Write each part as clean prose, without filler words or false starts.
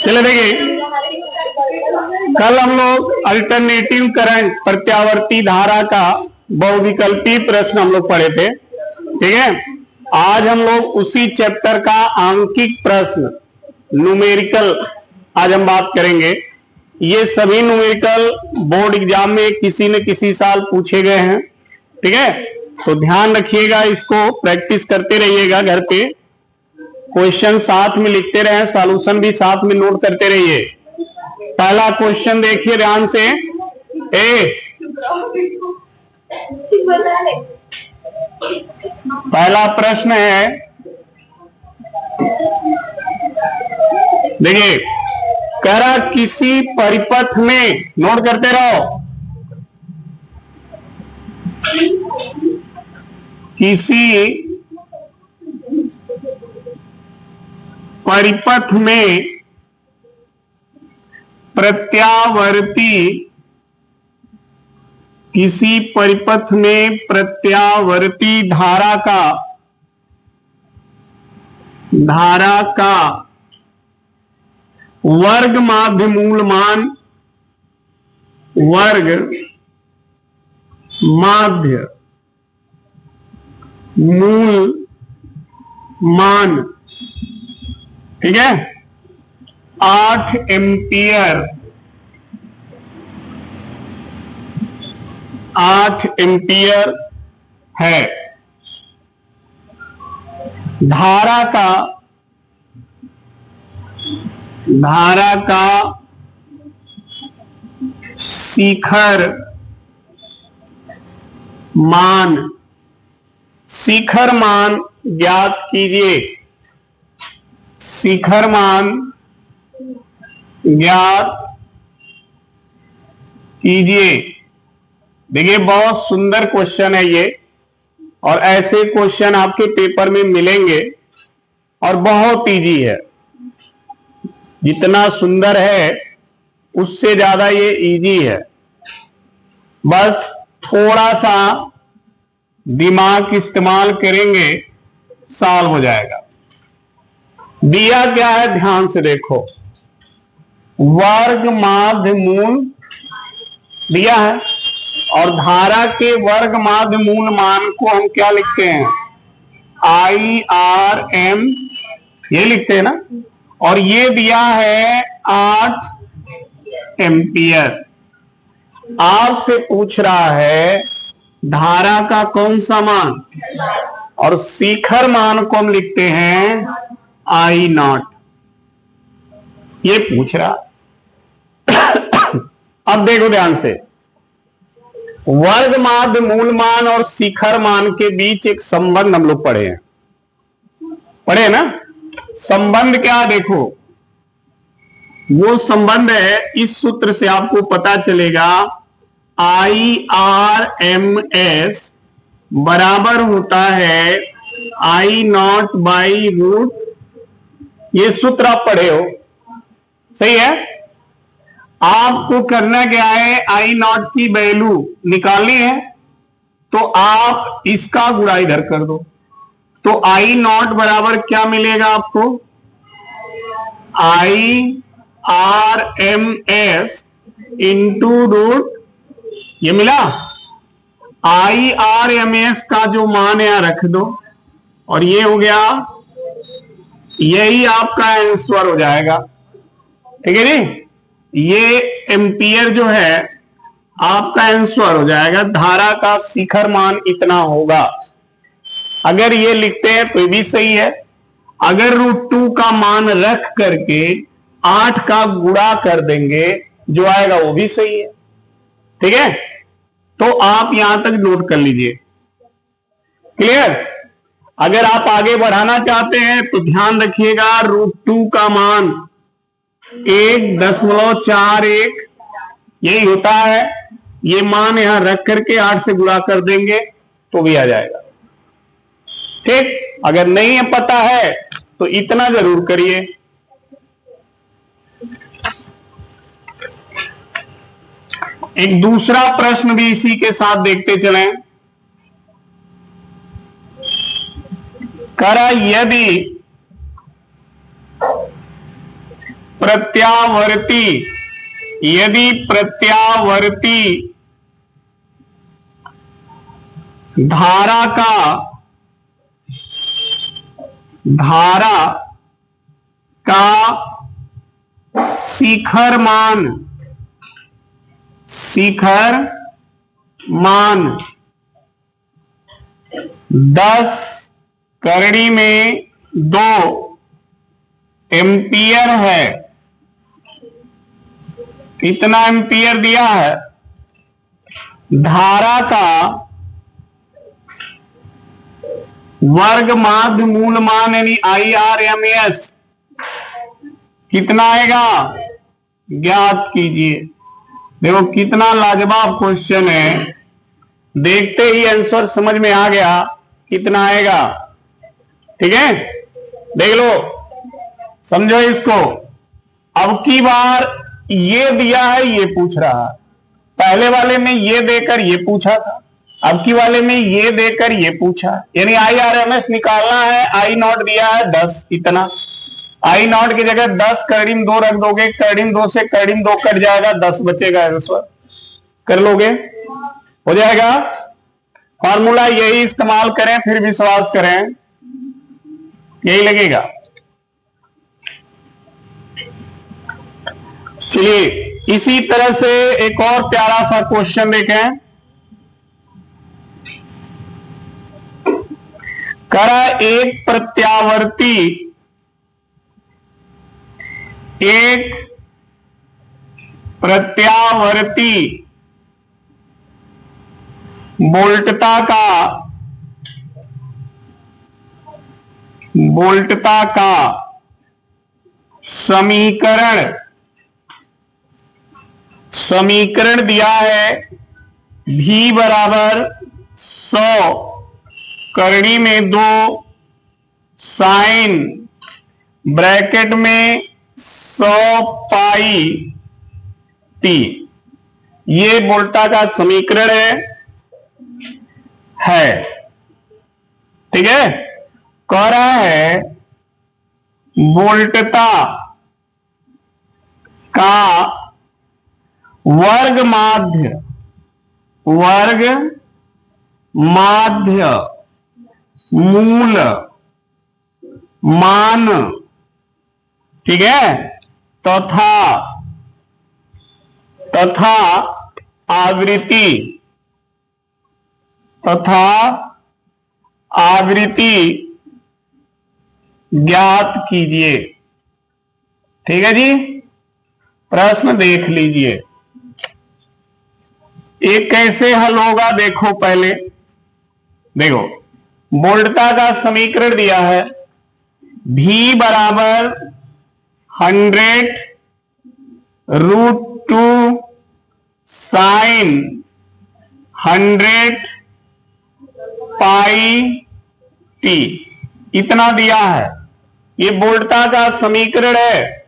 चले देखिए, कल हम लोग अल्टरनेटिव करंट प्रत्यावर्ती धारा का बहुविकल्पी प्रश्न हम लोग पढ़े थे। ठीक है, आज हम लोग उसी चैप्टर का आंकिक प्रश्न न्यूमेरिकल आज हम बात करेंगे। ये सभी न्यूमेरिकल बोर्ड एग्जाम में किसी न किसी साल पूछे गए हैं। ठीक है, तो ध्यान रखिएगा, इसको प्रैक्टिस करते रहिएगा घर पे, क्वेश्चन साथ में लिखते रहे, सॉल्यूशन भी साथ में नोट करते रहिए। पहला क्वेश्चन देखिए ध्यान से। पहला प्रश्न है, देखिए, करा किसी परिपथ में, नोट करते रहो, किसी परिपथ में प्रत्यावर्ती, किसी परिपथ में प्रत्यावर्ती धारा का वर्ग माध्य मूल मान, वर्ग माध्य मूल मान, ठीक है, 8 एम्पियर, 8 एम्पियर है। धारा का शिखर मान, शिखर मान ज्ञात कीजिए, शिखर मान ज्ञात कीजिए। देखिए, बहुत सुंदर क्वेश्चन है ये, और ऐसे क्वेश्चन आपके पेपर में मिलेंगे और बहुत इजी है। जितना सुंदर है उससे ज्यादा ये इजी है, बस थोड़ा सा दिमाग इस्तेमाल करेंगे सॉल्व हो जाएगा। दिया क्या है, ध्यान से देखो, वर्ग माध्य मूल दिया है, और धारा के वर्ग माध्य मूल मान को हम क्या लिखते हैं, IRM, ये लिखते हैं ना, और ये दिया है 8 एम्पियर। आपसे पूछ रहा है धारा का कौन सा मान, और शिखर मान को हम लिखते हैं I0, ये पूछ रहा। अब देखो ध्यान से, वर्ग माध्य मूल मान और शिखर मान के बीच एक संबंध हम लोग पढ़े ना। संबंध क्या, देखो, वो संबंध है, इस सूत्र से आपको पता चलेगा, IRMS बराबर होता है I0 बाई रूट, ये सूत्र आप पढ़े हो, सही है। आपको करना क्या है, I0 की वैल्यू निकालनी है, तो आप इसका गुणा इधर कर दो, तो I0 बराबर क्या मिलेगा आपको, IRMS इंटू रूट, ये मिला। IRMS का जो मान है रख दो, और ये हो गया, यही आपका आंसर हो जाएगा। ठीक है जी, ये एम्पियर जो है आपका आंसर हो जाएगा। धारा का शिखर मान इतना होगा। अगर ये लिखते हैं तो भी सही है, अगर √2 का मान रख करके 8 का गुणा कर देंगे, जो आएगा वो भी सही है। ठीक है, तो आप यहां तक नोट कर लीजिए। क्लियर? अगर आप आगे बढ़ाना चाहते हैं तो ध्यान रखिएगा, √2 का मान 1.41 यही होता है। ये मान यहां रख करके 8 से गुणा कर देंगे तो भी आ जाएगा। ठीक, अगर नहीं पता है तो इतना जरूर करिए, एक दूसरा प्रश्न भी इसी के साथ देखते चलें। करा यदि प्रत्यावर्ती, यदि प्रत्यावर्ती धारा का शिखर मान 10 करड़ी में 2 एम्पियर है। कितना एम्पियर दिया है? धारा का वर्ग माध्य मूल मान यानी IRMS कितना आएगा? ज्ञात कीजिए। देखो कितना लाजवाब क्वेश्चन है, देखते ही आंसर समझ में आ गया कितना आएगा। ठीक है, देख लो, समझो इसको। अब की बार ये दिया है, ये पूछ रहा है। पहले वाले में ये देकर ये पूछा था, अब की वाले में ये देकर ये पूछा, यानी IRMS निकालना है। I0 दिया है 10, इतना। I0 की जगह 10 करड़ीम 2 रख दोगे, करड़ीम 2 से करड़ीम 2 कट जाएगा, 10 बचेगा। आंसर कर लोगे, हो जाएगा। फॉर्मूला यही इस्तेमाल करें, फिर विश्वास करें, यही लगेगा। चलिए इसी तरह से एक और प्यारा सा क्वेश्चन देखें। करा एक प्रत्यावर्ती बोल्टता का समीकरण दिया है। V बराबर 100 करड़ी में 2 साइन ब्रैकेट में 100 पाई t, ये बोल्टा का समीकरण है। ठीक है, कह रहा है बोल्टता का वर्ग माध्य मूल मान, ठीक है, तथा आवृत्ति ज्ञात कीजिए। ठीक है जी, प्रश्न देख लीजिए। एक कैसे हल होगा देखो, पहले देखो बोल्टता का समीकरण दिया है। V बराबर 100√2 साइन 100 पाई t, इतना दिया है। ये बोल्टता का समीकरण है।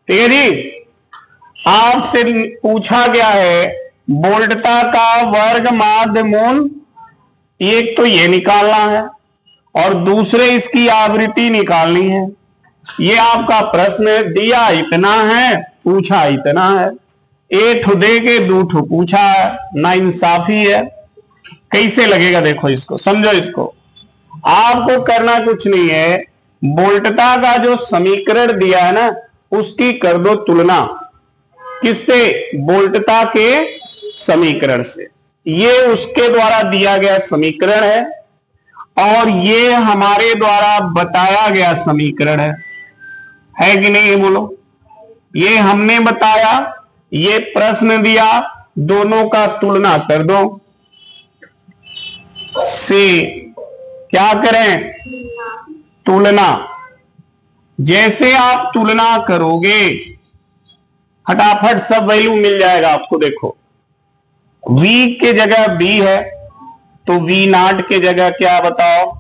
ठीक है जी, आपसे पूछा गया है बोल्टता का वर्ग माध्य मूल, एक तो ये निकालना है और दूसरे इसकी आवृत्ति निकालनी है। ये आपका प्रश्न दिया इतना है, पूछा इतना है। एक दे के दूठो पूछा है, ना इंसाफी है। कैसे लगेगा देखो, इसको समझो। इसको आपको करना कुछ नहीं है, बोल्टता का जो समीकरण दिया है ना, उसकी कर दो तुलना। किससे? बोल्टता के समीकरण से। ये उसके द्वारा दिया गया समीकरण है और ये हमारे द्वारा बताया गया समीकरण है कि नहीं? बोलो, ये हमने बताया, ये प्रश्न दिया, दोनों का तुलना कर दो। से क्या करें? तुलना। जैसे आप तुलना करोगे फटाफट सब वैल्यू मिल जाएगा आपको। देखो V के जगह B है तो V0 के जगह क्या बताओ?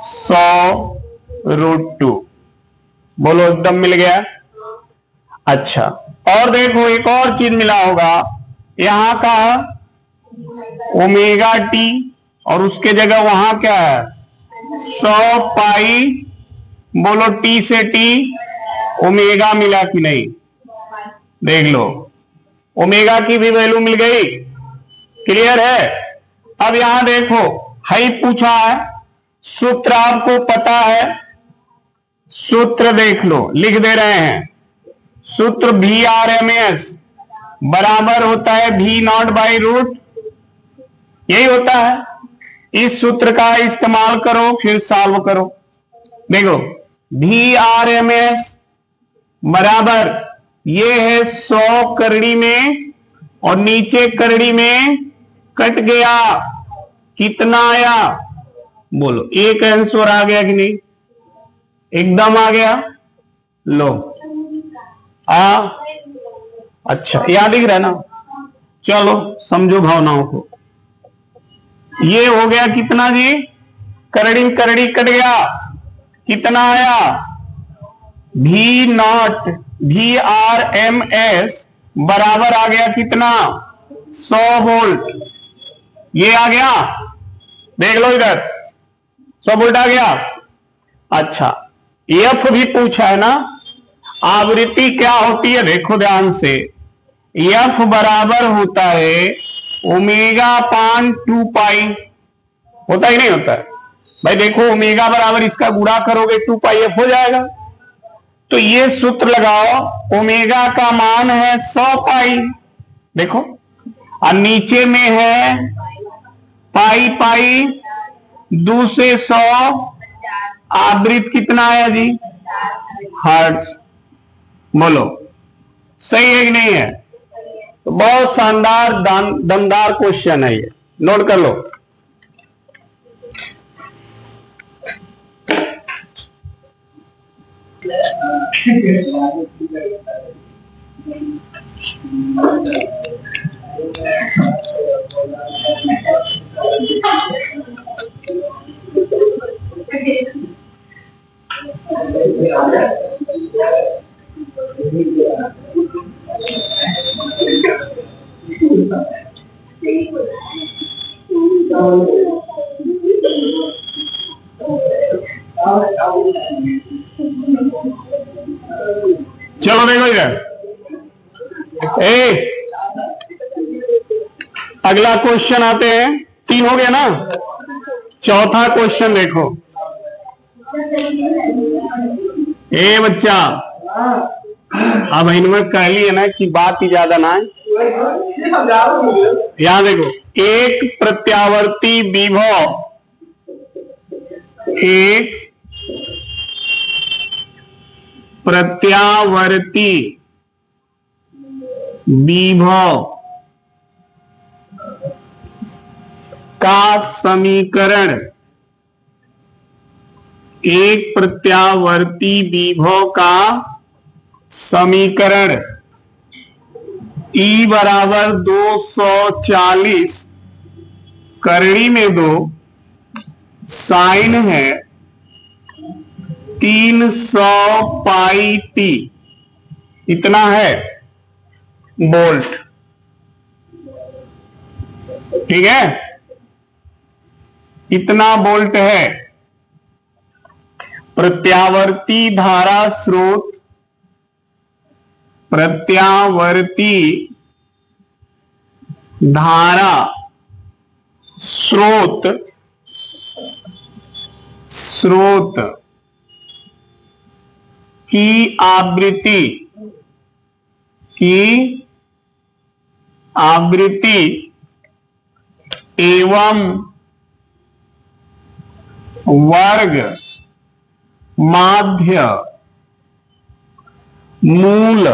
100√2। बोलो, एकदम मिल गया। अच्छा, और देखो एक और चीज मिला होगा, यहां का ओमेगा टी और उसके जगह वहां क्या है? 100 पाई, बोलो T से T ओमेगा मिला कि नहीं, देख लो ओमेगा की भी वैल्यू मिल गई। क्लियर है। अब यहां देखो हाई पूछा है, सूत्र आपको पता है, सूत्र देख लो, लिख दे रहे हैं। सूत्र VRMS बराबर होता है V0/रूट, यही होता है। इस सूत्र का इस्तेमाल करो फिर सॉल्व करो। देखो VRMS बराबर ये है 100 करड़ी में और नीचे करड़ी में कट गया, कितना आया बोलो। एक आंसर आ गया कि नहीं, एकदम आ गया। लो अच्छा याद दिख रहा है ना, चलो समझो भावनाओं को। ये हो गया कितना जी, करड़ी करड़ी कट गया, कितना आया VRMS बराबर आ गया कितना 100 वोल्ट। ये आ गया, देख लो इधर 100 वोल्ट आ गया। अच्छा F भी पूछा है ना, आवृत्ति क्या होती है देखो ध्यान से। F बराबर होता है ω/2π, होता ही नहीं होता है भाई। देखो ओमेगा बराबर इसका गुणा करोगे 2πf हो जाएगा। तो ये सूत्र लगाओ, ओमेगा का मान है 100π, देखो और नीचे में है पाई, 2 से 100, आवृत्ति कितना आया जी हर्ट्ज। बोलो सही है कि नहीं है। तो बहुत शानदार दमदार क्वेश्चन है ये, नोट कर लो। चलो देखो इधर, अगला क्वेश्चन आते हैं। 3 हो गया ना, चौथा क्वेश्चन देखो। बच्चा अब इनमें कह लिए ना कि बात ही ज्यादा ना है। यहां देखो, एक प्रत्यावर्ती विभव, एक प्रत्यावर्ती विभव का समीकरण, एक प्रत्यावर्ती विभव का समीकरण E बराबर 240, करणी में 2, साइन है 300πt, इतना है वोल्ट। ठीक है, इतना वोल्ट है। प्रत्यावर्ती धारा स्रोत, प्रत्यावर्ती धारा स्रोत की आवृत्ति एवं वर्ग माध्य मूल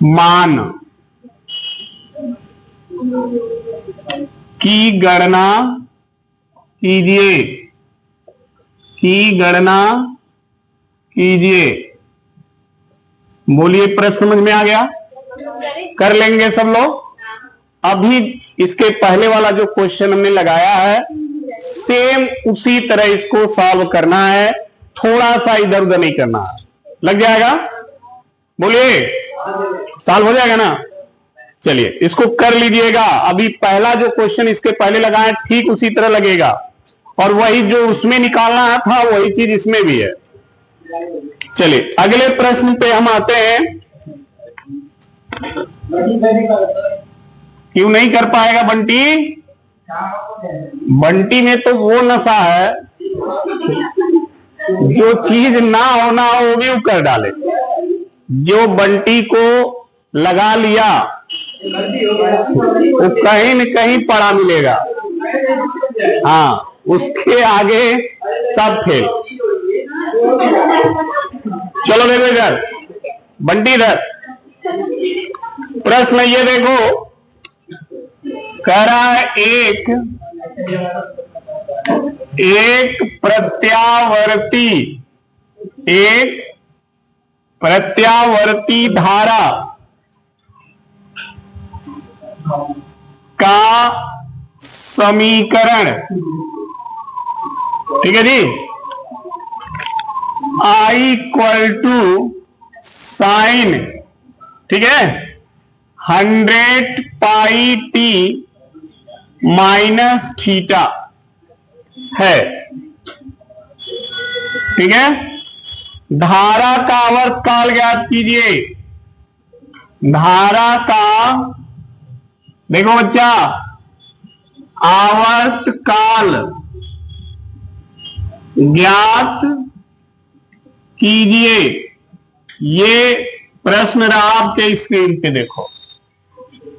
मान की गणना कीजिए। बोलिए प्रश्न समझ में आ गया, कर लेंगे सब लोग। अभी इसके पहले वाला जो क्वेश्चन हमने लगाया है सेम उसी तरह इसको सॉल्व करना है, थोड़ा सा इधर उधर नहीं करना है। लग जाएगा, बोलिए सॉल्व हो जाएगा ना। चलिए इसको कर लीजिएगा। अभी पहला जो क्वेश्चन इसके पहले लगाए ठीक उसी तरह लगेगा, और वही जो उसमें निकालना था वही चीज इसमें भी है। चलिए अगले प्रश्न पे हम आते हैं। क्यों नहीं कर पाएगा बंटी? बंटी में तो वो नशा है, जो चीज ना होना हो वो भी कर डाले। जो बंटी को लगा लिया वो कहीं न कहीं पड़ा मिलेगा। हाँ, उसके आगे सब फेल। चलो देखो इधर, बंटी इधर। प्रश्न ये देखो, कह रहा है एक प्रत्यावर्ती धारा का समीकरण, ठीक है जी, I इक्वल टू साइन, ठीक है, 100 पाई टी माइनस थीटा है। ठीक है, धारा का आवर्त काल ज्ञात कीजिए। धारा का, देखो बच्चा, आवर्त काल ज्ञात कीजिए। ये प्रश्न रहा आपके स्क्रीन पे, देखो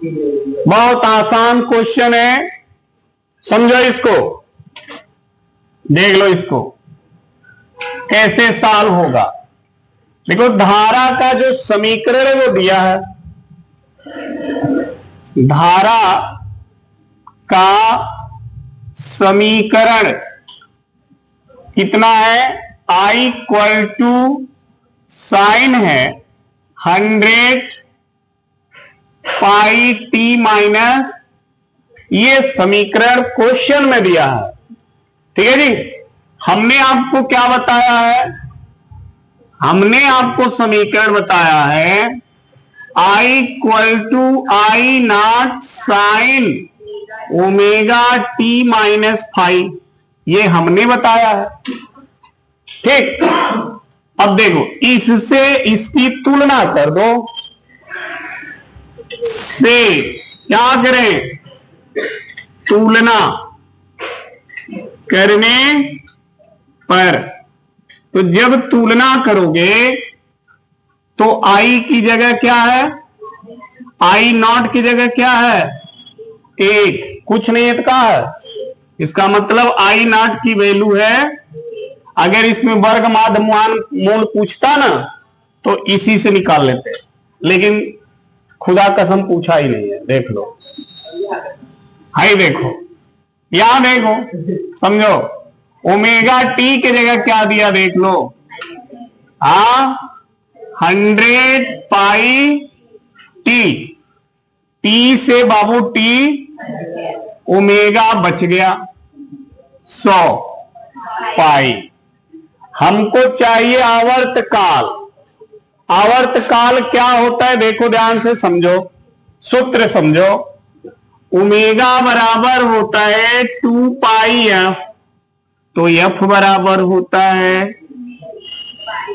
बहुत आसान क्वेश्चन है, समझो इसको, देख लो इसको कैसे सॉल्व होगा। देखो धारा का जो समीकरण है वो दिया है। धारा का समीकरण कितना है? I इक्वल टू साइन है 100 पाई टी माइनस, ये समीकरण क्वेश्चन में दिया है। ठीक है जी, हमने आपको क्या बताया है? हमने आपको समीकरण बताया है I equal to I naught sine omega T minus five, ये हमने बताया है। ठीक, अब देखो इससे इसकी तुलना कर दो, से क्या करें? तुलना करने पर, तो जब तुलना करोगे तो आई की जगह क्या है? आई नॉट की जगह क्या है? एक, कुछ नहीं है तो क्या है? इसका मतलब आई नॉट की वैल्यू है, अगर इसमें वर्ग माध्य मूल पूछता ना तो इसी से निकाल लेते, लेकिन खुदा कसम पूछा ही नहीं है। देख लो, हाई देखो, यहां देखो, समझो, ओमेगा टी की जगह क्या दिया देख लो, 100 पाई टी, टी से बाबू टी, ओमेगा बच गया 100 पाई। हमको चाहिए आवर्त काल। आवर्त काल क्या होता है? देखो ध्यान से समझो, सूत्र समझो। ओमेगा बराबर होता है 2 पाई एफ, तो एफ बराबर होता है,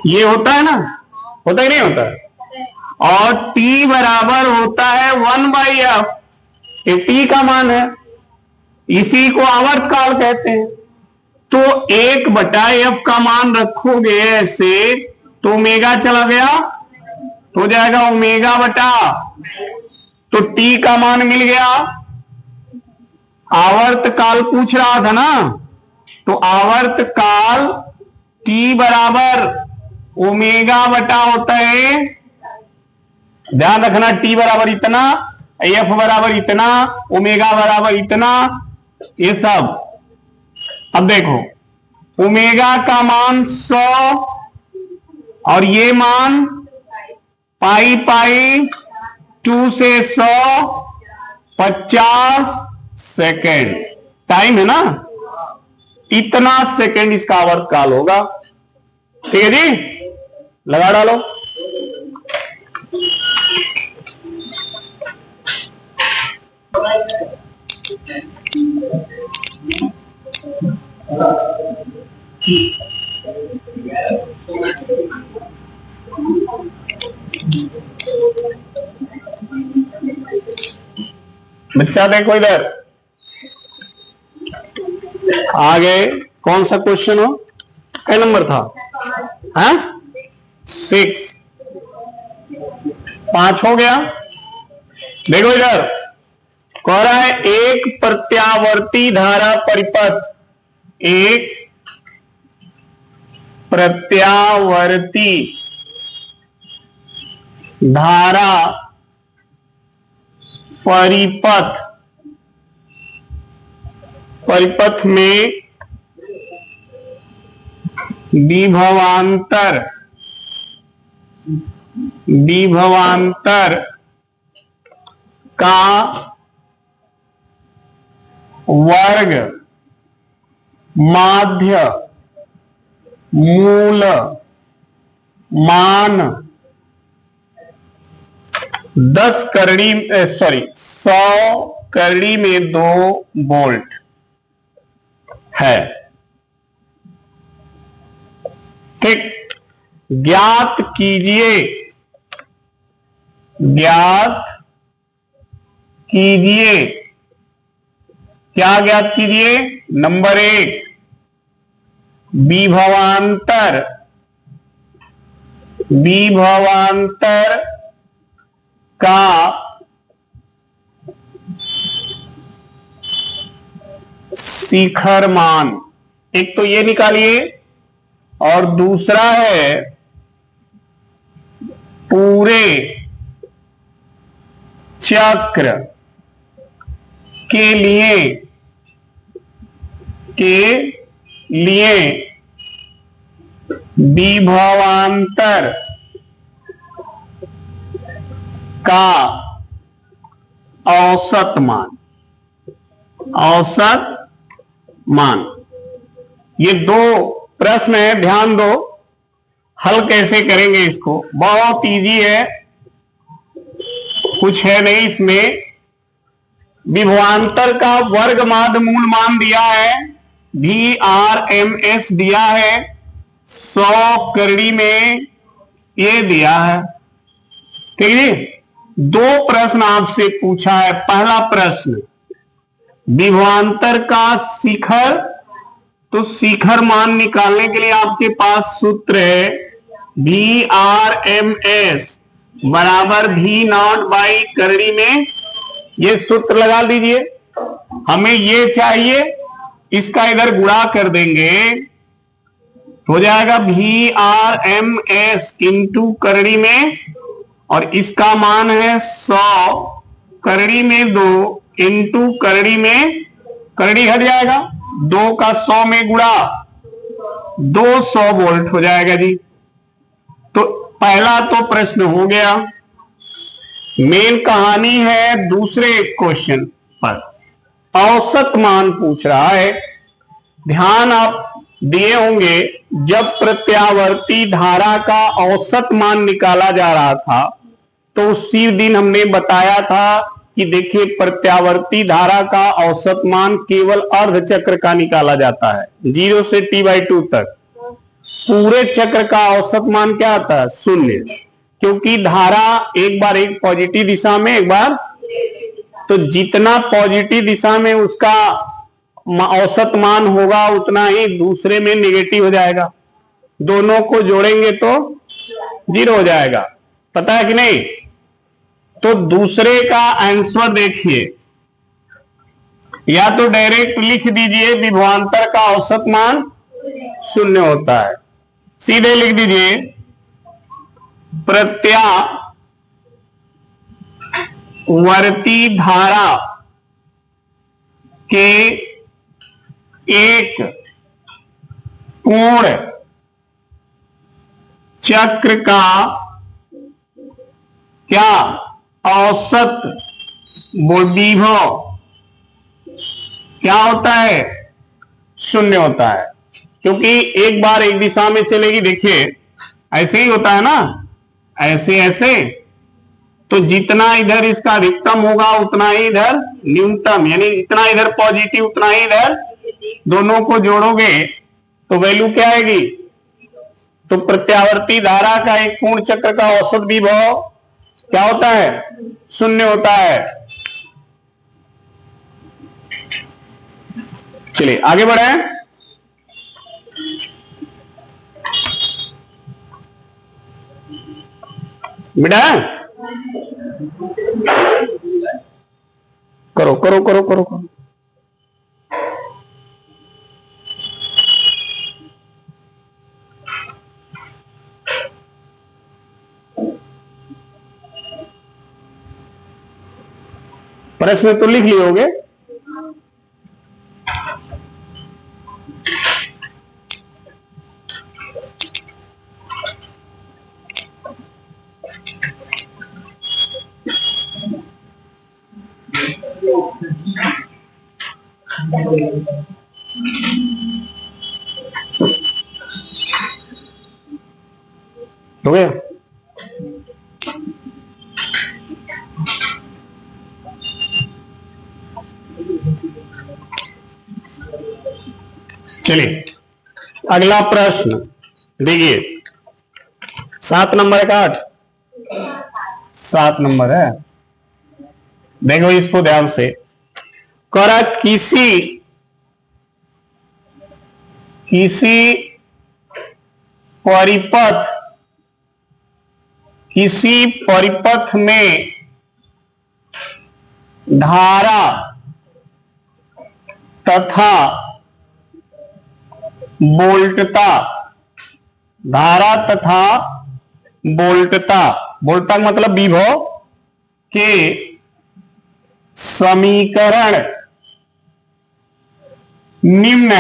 ये होता है ना, होता ही नहीं होता है, और टी बराबर होता है 1/f, ये टी का मान है, इसी को आवर्त काल कहते हैं। तो 1/f का मान रखोगे ऐसे तो ओमेगा चला गया, तो हो जाएगा ओमेगा बटा, तो टी का मान मिल गया। आवर्त काल पूछ रहा था ना, तो आवर्त काल टी बराबर ओमेगा बटा होता है, ध्यान रखना, टी बराबर इतना, एफ बराबर इतना, ओमेगा बराबर इतना, ये सब। अब देखो ओमेगा का मान 100 और ये मान पाई पाई 2 से 100, 50 सेकेंड टाइम है ना, इतना सेकेंड इसका आवर्त काल होगा। ठीक है जी, लगा डालो। बच्चा देखो इधर आगे कौन सा क्वेश्चन हो, क्या नंबर था? हाँ 6, 5 हो गया। देखो इधर कह रहा है एक प्रत्यावर्ती धारा परिपथ, एक प्रत्यावर्ती धारा परिपथ, परिपथ में विभवांतर, विभवांतर का वर्ग माध्य मूल मान 10 करड़ी 100 करड़ी में 2 वोल्ट है। ठीक, ज्ञात कीजिए, ज्ञात कीजिए, क्या ज्ञात कीजिए? नंबर 1 विभवांतर, विभवांतर का शिखर मान, एक तो ये निकालिए, और दूसरा है पूरे चक्र के लिए विभवांतर का औसत मान, औसत मान। ये 2 प्रश्न है, ध्यान दो। हल कैसे करेंगे इसको? बहुत इजी है, कुछ है नहीं इसमें। विभवांतर का वर्ग माध्य मूल मान दिया है, VRMS दिया है, 100 करड़ी में ये दिया है। ठीक है जी। 2 प्रश्न आपसे पूछा है। पहला प्रश्न विभवांतर का शिखर, तो शिखर मान निकालने के लिए आपके पास सूत्र है VRMS बराबर V0 बाई करड़ी में, ये सूत्र लगा दीजिए। हमें ये चाहिए, इसका इधर गुणा कर देंगे, हो जाएगा VRMS इंटू करड़ी में, और इसका मान है 100 करड़ी में 2 इंटू करड़ी में, करड़ी हट जाएगा, 2 का 100 में गुणा, 200 वोल्ट हो जाएगा जी। तो पहला तो प्रश्न हो गया। मेन कहानी है दूसरे क्वेश्चन पर, औसत मान पूछ रहा है। ध्यान आप दिए होंगे, जब प्रत्यावर्ती धारा का औसत मान निकाला जा रहा था तो उसी दिन हमने बताया था कि देखिए प्रत्यावर्ती धारा का औसत मान केवल अर्ध चक्र का निकाला जाता है, 0 से T/2 तक। पूरे चक्र का औसत मान क्या आता है? 0, क्योंकि धारा एक बार एक पॉजिटिव दिशा में, एक बार, तो जितना पॉजिटिव दिशा में उसका औसत मान होगा उतना ही दूसरे में नेगेटिव हो जाएगा। दोनों को जोड़ेंगे तो 0 हो जाएगा, पता है कि नहीं? तो दूसरे का आंसर देखिए, या तो डायरेक्ट लिख दीजिए विभवांतर का औसत मान 0 होता है, सीधे लिख दीजिए प्रत्यावर्ती धारा के एक पूर्ण चक्र का क्या औसत विभव क्या होता है? 0 होता है, क्योंकि एक बार एक दिशा में चलेगी। देखिए ऐसे ही होता है ना, ऐसे ऐसे, तो जितना इधर इसका अधिकतम होगा उतना ही इधर न्यूनतम, यानी इतना इधर पॉजिटिव उतना ही इधर, दोनों को जोड़ोगे तो वैल्यू क्या आएगी? तो प्रत्यावर्ती धारा का एक पूर्ण चक्र का औसत विभव क्या होता है? 0 होता है। चलिए आगे बढ़े। बेटा करो करो करो करो करो। प्रश्न तो लिख लिए होगे। हो गया। चलिए अगला प्रश्न देखिए, 7 नंबर का 8 7 नंबर है। देखो इसको ध्यान से करा, किसी परिपथ में धारा तथा वोल्टता मतलब विभव के समीकरण निम्न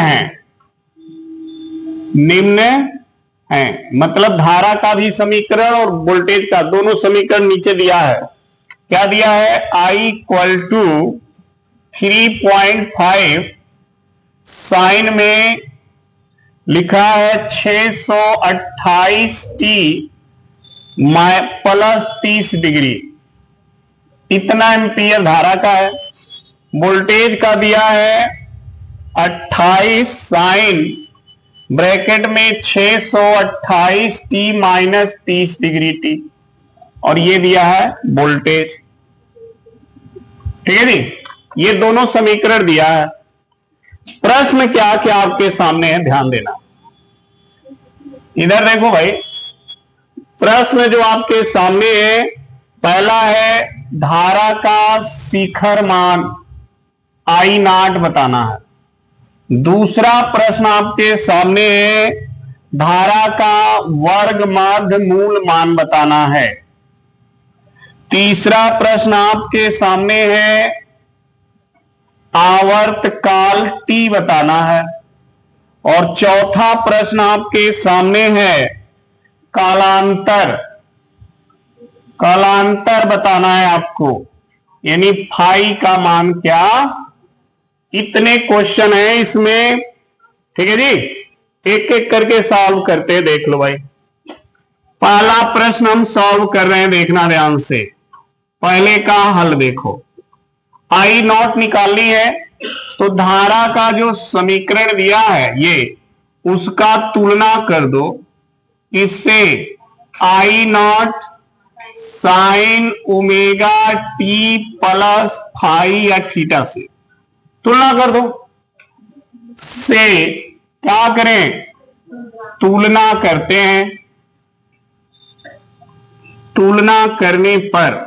है। मतलब धारा का भी समीकरण और वोल्टेज का, दोनों समीकरण नीचे दिया है। क्या दिया है? I = 3.5, साइन में लिखा है 628t प्लस 30 डिग्री, इतना एम्पियर धारा का है। वोल्टेज का दिया है 28 साइन ब्रैकेट में 628t माइनस 30 डिग्री t, और ये दिया है वोल्टेज। ठीक है जी, ये दोनों समीकरण दिया है। प्रश्न क्या क्या आपके सामने है, ध्यान देना। इधर देखो भाई, प्रश्न जो आपके सामने है, पहला है धारा का शिखर मान I0 बताना है। दूसरा प्रश्न आपके सामने है धारा का वर्ग माध्य मूल मान बताना है। तीसरा प्रश्न आपके सामने है आवर्त काल T बताना है। और चौथा प्रश्न आपके सामने है कालांतर बताना है आपको, यानी फाई का मान क्या। इतने क्वेश्चन है इसमें। ठीक है जी, एक एक करके सॉल्व करते, देख लो भाई। पहला प्रश्न हम सॉल्व कर रहे हैं, देखना ध्यान से। पहले का हल देखो, I0 निकालनी है, तो धारा का जो समीकरण दिया है ये, उसका तुलना कर दो इससे। I0 sine omega T plus phi या थीटा से तुलना कर दो। से क्या करें, तुलना करते हैं। तुलना करने पर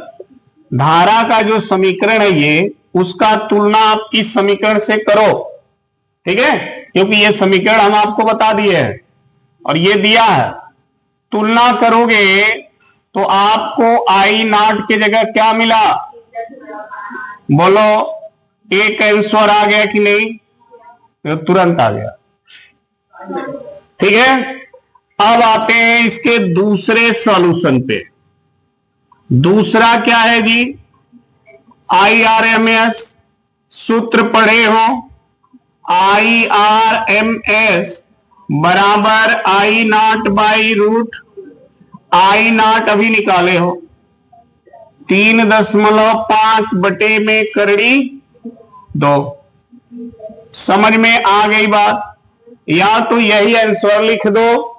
धारा का जो समीकरण है ये, उसका तुलना आप इस समीकरण से करो। ठीक है, क्योंकि ये समीकरण हम आपको बता दिए हैं और ये दिया है। तुलना करोगे तो आपको I0 की जगह क्या मिला, बोलो। एक आंसर आ गया कि नहीं? तो तुरंत आ गया। ठीक है, अब आते हैं इसके दूसरे सॉल्यूशन पे। दूसरा क्या है जी, IRMS सूत्र पढ़े हो। IRMS बराबर I0/√। I0 अभी निकाले हो, 3.5 बटे में करड़ी 2। समझ में आ गई बात? या तो यही आंसर लिख दो,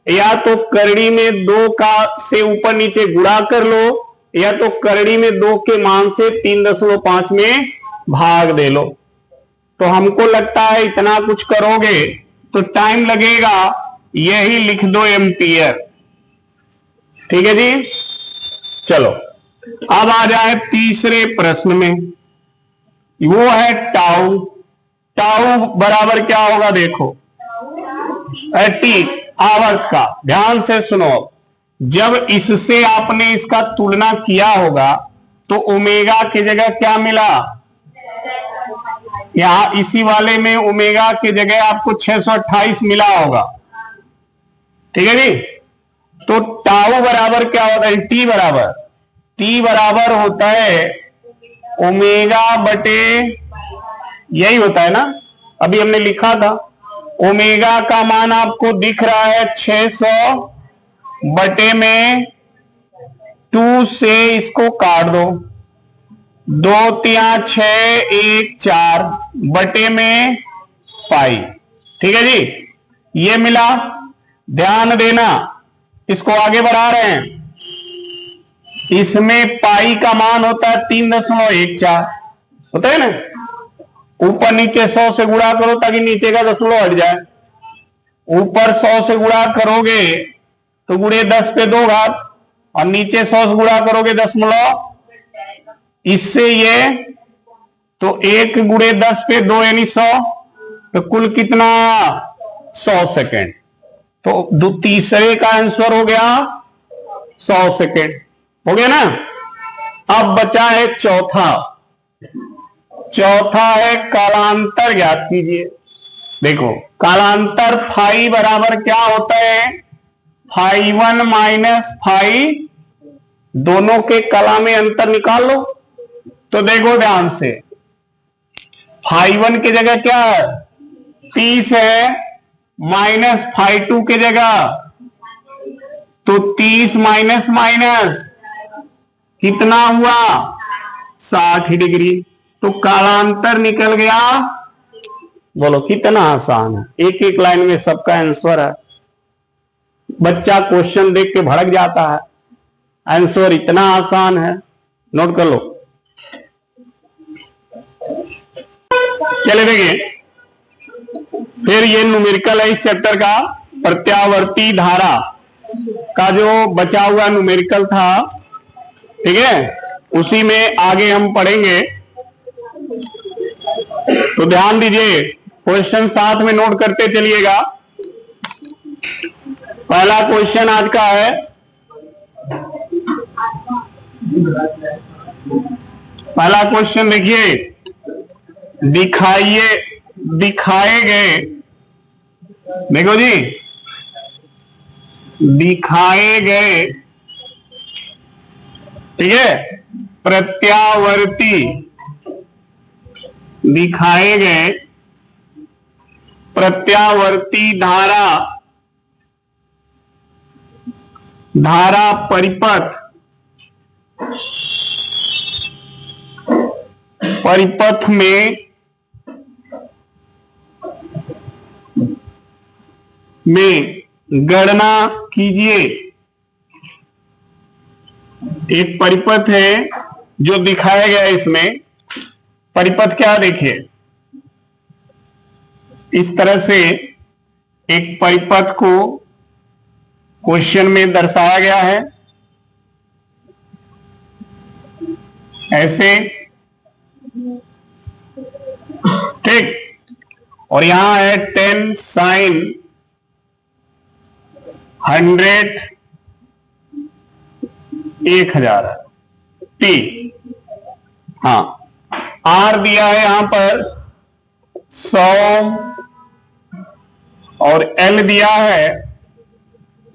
या तो करड़ी में 2 का से ऊपर नीचे गुणा कर लो, या तो करड़ी में 2 के मान से 3.5 में भाग दे लो। तो हमको लगता है इतना कुछ करोगे तो टाइम लगेगा, यही लिख दो एम्पियर। ठीक है जी। चलो अब आ जाए तीसरे प्रश्न में, वो है टाउ। टाउ बराबर क्या होगा देखो, टी आवर्त का। ध्यान से सुनो, जब इससे आपने इसका तुलना किया होगा तो ओमेगा की जगह क्या मिला, यहां इसी वाले में ओमेगा की जगह आपको 628 मिला होगा। ठीक है जी। तो टाउ बराबर क्या होता है, टी बराबर होता है ओमेगा बटे, यही होता है ना, अभी हमने लिखा था। ओमेगा का मान आपको दिख रहा है 600 बटे में 2 से इसको काट दो, 2 तिया 6 1 4 बटे में पाई। ठीक है जी, ये मिला। ध्यान देना, इसको आगे बढ़ा रहे हैं। इसमें पाई का मान होता है 3.14 होता है ना। ऊपर नीचे 100 से गुणा करो ताकि नीचे का दशमलव हट जाए। ऊपर 100 से गुणा करोगे तो गुणे 10 पे 2 घात, और नीचे 100 से गुणा करोगे दशमलव, इससे ये तो 1 गुणे 10 पे 2 यानी 100, तो कुल कितना 100 सेकेंड। तो तीसरे का आंसर हो गया 100 सेकेंड, हो गया ना। अब बचा है चौथा। चौथा है कालांतर, ज्ञात कीजिए। देखो कालांतर फाई बराबर क्या होता है, फाई 1 माइनस फाई, दोनों के कला में अंतर निकाल लो। तो देखो ध्यान से, फाई 1 की जगह क्या है 30 है, माइनस फाई 2 की जगह, तो 30 माइनस माइनस कितना हुआ 60 डिग्री। तो कालांतर निकल गया। बोलो कितना आसान है, एक एक लाइन में सबका आंसर है। बच्चा क्वेश्चन देख के भड़क जाता है, आंसर इतना आसान है। नोट कर लो। चले देखिए, फिर ये न्यूमेरिकल है इस चैप्टर का, प्रत्यावर्ती धारा का जो बचा हुआ न्यूमेरिकल था। ठीक है, उसी में आगे हम पढ़ेंगे। तो ध्यान दीजिए, क्वेश्चन साथ में नोट करते चलिएगा। पहला क्वेश्चन आज का है, पहला क्वेश्चन देखिए, दिखाए गए, देखो जी, दिखाए गए, ठीक है, प्रत्यावर्ती, दिखाए गए प्रत्यावर्ती धारा परिपथ में गणना कीजिए। एक परिपथ है जो दिखाया गया, इसमें परिपथ क्या, देखिए इस तरह से एक परिपथ को क्वेश्चन में दर्शाया गया है, ऐसे, ठीक। और यहां है 10 sin 100 1000 टी। हाँ, आर दिया है यहां पर 100 और एल दिया है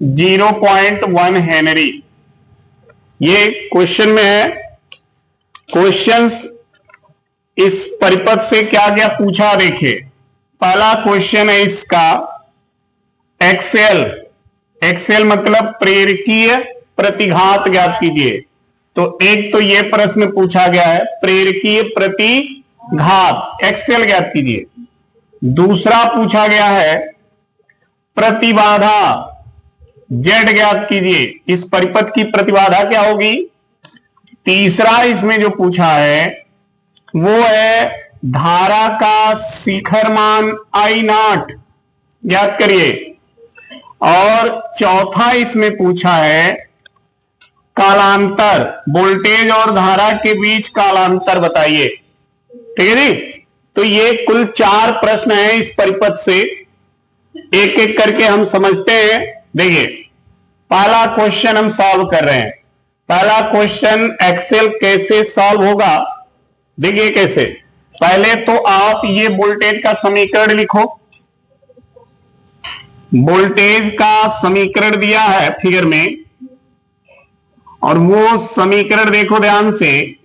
0.1 हेनरी। ये क्वेश्चन में है। क्वेश्चंस इस परिपथ से क्या क्या पूछा, देखिए पहला क्वेश्चन है इसका, एक्सेल मतलब प्रेरकीय प्रतिघात ज्ञात कीजिए। तो एक तो ये प्रश्न पूछा गया है, प्रेरकीय प्रतिघात एक्सेल ज्ञात कीजिए। दूसरा पूछा गया है प्रतिबाधा जेड ज्ञात कीजिए, इस परिपथ की प्रतिबाधा क्या होगी। तीसरा इसमें जो पूछा है वो है धारा का शिखर मान आई नॉट ज्ञात करिए। और चौथा इसमें पूछा है कालांतर, वोल्टेज और धारा के बीच कालांतर बताइए। ठीक है जी। तो ये कुल 4 प्रश्न हैं इस परिपथ से, एक एक करके हम समझते हैं। देखिए पहला क्वेश्चन हम सॉल्व कर रहे हैं। पहला क्वेश्चन एक्सेल कैसे सॉल्व होगा, देखिए कैसे। पहले तो आप ये वोल्टेज का समीकरण लिखो। वोल्टेज का समीकरण दिया है फिगर में, और वो समीकरण देखो ध्यान से,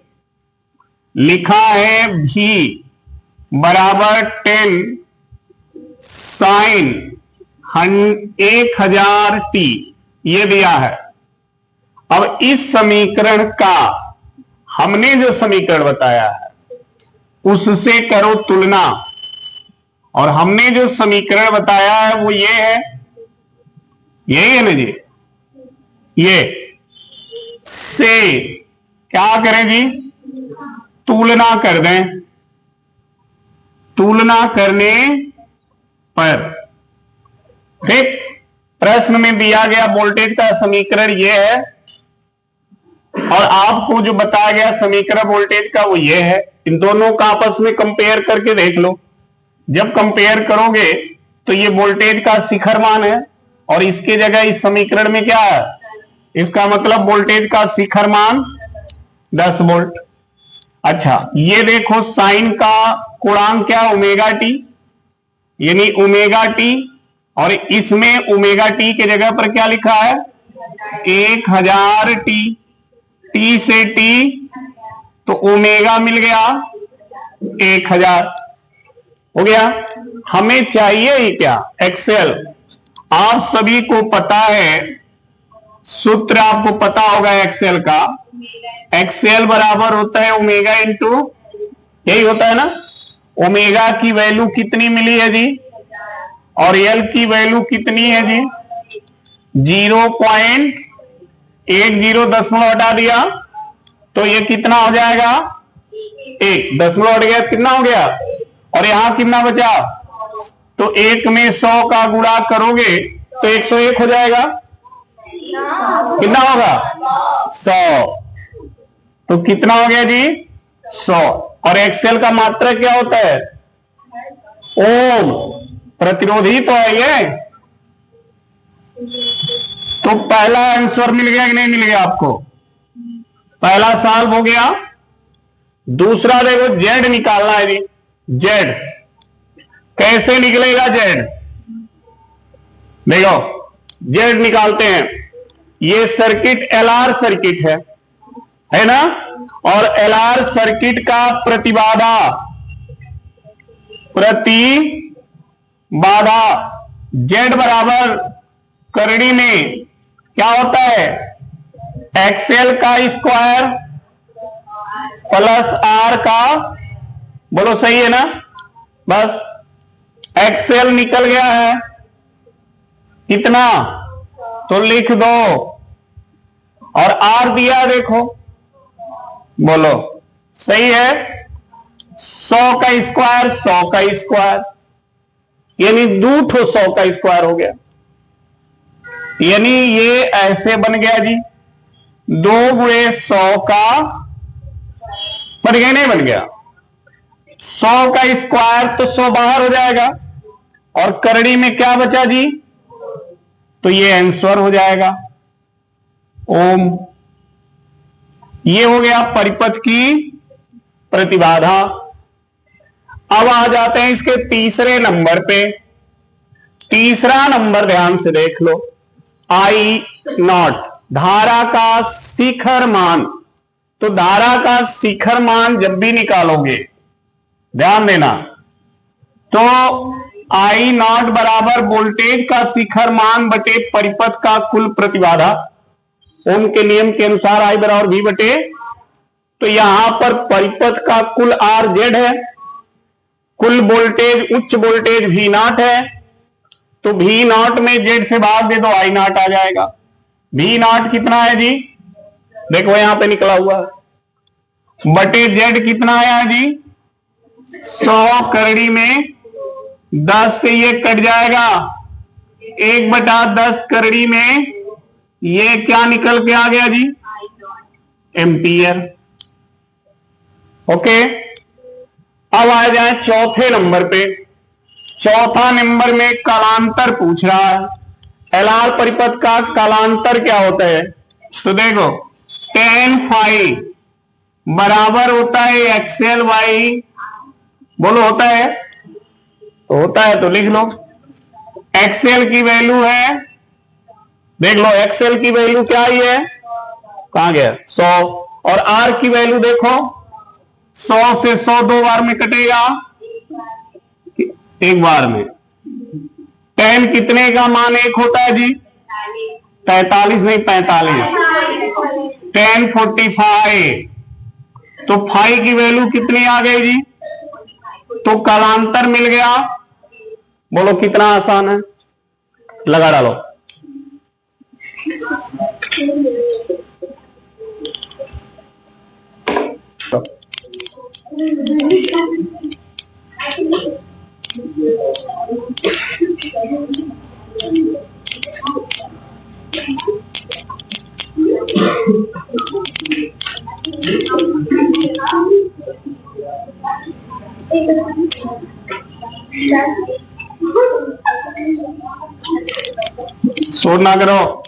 लिखा है V बराबर 10 साइन 1000 t, ये दिया है। अब इस समीकरण का हमने जो समीकरण बताया है उससे करो तुलना, और हमने जो समीकरण बताया है वो ये है, यही है ना जी। ये से क्या करें जी, तुलना कर दें। तुलना करने पर ठीक प्रश्न में दिया गया वोल्टेज का समीकरण ये है, और आपको जो बताया गया समीकरण वोल्टेज का वो ये है। इन दोनों का आपस में कंपेयर करके देख लो। जब कंपेयर करोगे तो ये वोल्टेज का शिखर मान है, और इसके जगह इस समीकरण में क्या है, इसका मतलब वोल्टेज का शिखर मान 10 वोल्ट। अच्छा ये देखो साइन का गुणांक क्या, ओमेगा टी, यानी ओमेगा टी, और इसमें ओमेगा टी के जगह पर क्या लिखा है 1000 टी, टी से टी तो ओमेगा मिल गया 1000 हो गया। हमें चाहिए ही क्या, एक्सेल। आप सभी को पता है, सूत्र आपको पता होगा एक्सेल का। एक्सेल बराबर होता है ओमेगा इंटू, यही होता है ना। ओमेगा की वैल्यू कितनी मिली है जी, और एल की वैल्यू कितनी है जी 0.80, दशमलव हटा दिया तो ये कितना हो जाएगा 1, दशमलव हट गया कितना हो गया, और यहां कितना बचा, तो 1 में 100 का गुणा करोगे तो 101 हो जाएगा। कितना होगा 100, तो कितना हो गया जी 100। और एक्सेल का मात्रक क्या होता है ओम, प्रतिरोधी तो है ये। तो पहला आंसर मिल गया कि नहीं मिल गया आपको, पहला सॉल्व हो गया। दूसरा देखो जेड निकालना है जी। जेड कैसे निकलेगा, जेड देखो जेड निकालते हैं। ये सर्किट एलआर सर्किट है ना, और एलआर सर्किट का प्रतिबाधा जेड बराबर करड़ी में क्या होता है एक्सएल का स्क्वायर प्लस आर का, बोलो सही है ना। बस एक्सएल निकल गया है कितना, तो लिख दो, और आर दिया देखो, बोलो सही है। 100 का स्क्वायर 100 का स्क्वायर, यानी 200 का स्क्वायर हो गया। यानी ये ऐसे बन गया जी 2 गुणे 100 का, बन गया नहीं बन गया 100 का स्क्वायर, तो 100 बाहर हो जाएगा, और करड़ी में क्या बचा जी, तो ये आंसर हो जाएगा ओम। ये हो गया परिपथ की प्रतिबाधा। अब आ जाते हैं इसके तीसरे नंबर पे। तीसरा नंबर ध्यान से देख लो, आई नॉट, धारा का शिखर मान। तो धारा का शिखर मान जब भी निकालोगे ध्यान देना, तो आई नॉट बराबर वोल्टेज का शिखर मान बटे परिपथ का कुल प्रतिबाधा। ओम के नियम के अनुसार आई बराबर वी बटे, तो यहां पर परिपथ का कुल आर जेड है, कुल वोल्टेज उच्च वोल्टेज वी नॉट है, तो वी नॉट में जेड से भाग दे दो आई नॉट आ जाएगा। वी नॉट कितना है जी, देखो यहां पे निकला हुआ है, बटे जेड कितना आया है जी 100 करड़ी में 10 से ये कट जाएगा, 1/10 करड़ी में ये क्या निकल के आ गया जी, एम्पियर। ओके, अब आ जाए चौथे नंबर पे। चौथा नंबर में कालांतर पूछ रहा है। एलआर परिपथ का कालांतर क्या होता है? तो देखो tan फाई बराबर होता है एक्सएल वाई, बोलो होता है? तो होता है तो लिख लो। एक्सएल की वैल्यू है, देख लो एक्सएल की वैल्यू क्या ही है, कहां गया 100, और आर की वैल्यू देखो 100 से 100 दो बार में कटेगा, एक बार में। tan कितने का मान एक होता है जी? 45 नहीं 45, tan 45, तो फाई की वैल्यू कितनी आ गई जी? तो कालांतर मिल गया। बोलो कितना आसान है, लगा डालो। शोर ना करो।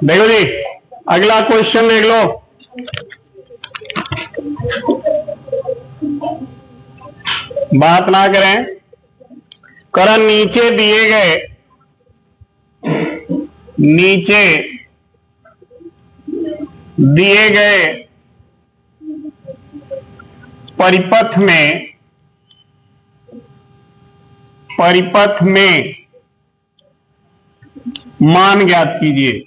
देखो जी, अगला क्वेश्चन देख लो। बात ना करें, करण नीचे दिए गए, नीचे दिए गए परिपथ में मान ज्ञात कीजिए।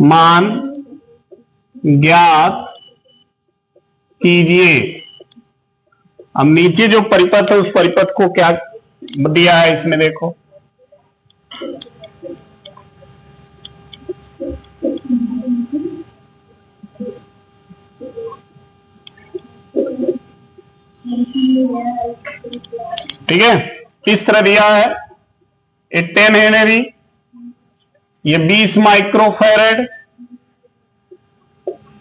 मान ज्ञात कीजिए। अब नीचे जो परिपथ है उस परिपथ को क्या दिया है इसमें देखो, ठीक है, किस तरह दिया है? ये 10 हेनरी, ये 20 माइक्रोफैरेड,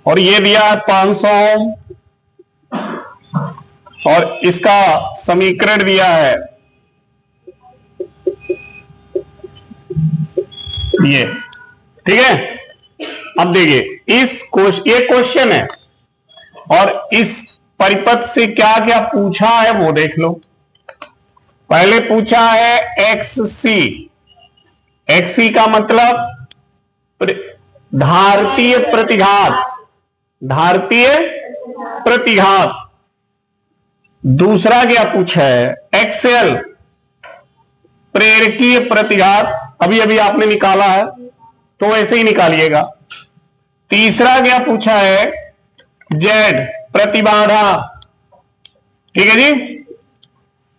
और ये दिया है 500 ओम, और इसका समीकरण दिया है ये, ठीक है। अब देखिए ये क्वेश्चन है, और इस परिपथ से क्या क्या पूछा है वो देख लो। पहले पूछा है XC, XC का मतलब धारतीय प्रतिघात, धारतीय प्रतिघात। दूसरा क्या पूछा है? XL प्रेरकीय प्रतिघात, अभी अभी आपने निकाला है तो ऐसे ही निकालिएगा। तीसरा क्या पूछा है? Z प्रतिबाधा, ठीक है जी।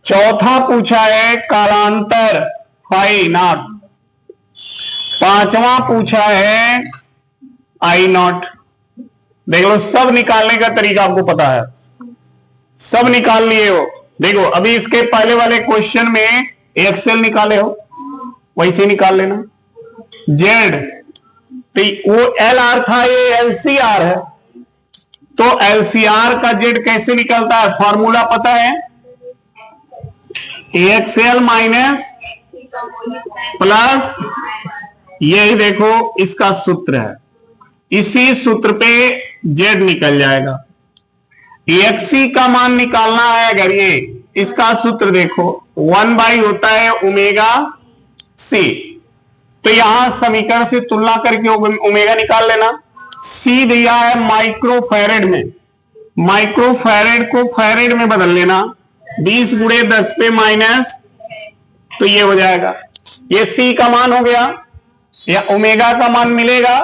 चौथा पूछा है कालांतर फाई नॉट। पांचवा पूछा है आई नॉट। देख लो, सब निकालने का तरीका आपको पता है, सब निकाल लिए हो। देखो अभी इसके पहले वाले क्वेश्चन में एक्सेल निकाले हो, वैसे निकाल लेना। जेड तो वो एल आर था, ये एलसीआर है, तो एलसीआर का जेड कैसे निकलता है? फॉर्मूला पता है, एक्सएल माइनस प्लस, यही देखो इसका सूत्र है, इसी सूत्र पे जेड निकल जाएगा। एक्सी का मान निकालना है अगर ये, इसका सूत्र देखो 1 होता है ओमेगा सी, तो यहां समीकरण से तुलना करके ओमेगा निकाल लेना। सी दिया है माइक्रोफैरेड में, माइक्रोफैरेड को फैरेड में बदल लेना, 20 × 10 पे माइनस, तो ये हो जाएगा। ये सी का मान हो गया, या ओमेगा का मान मिलेगा,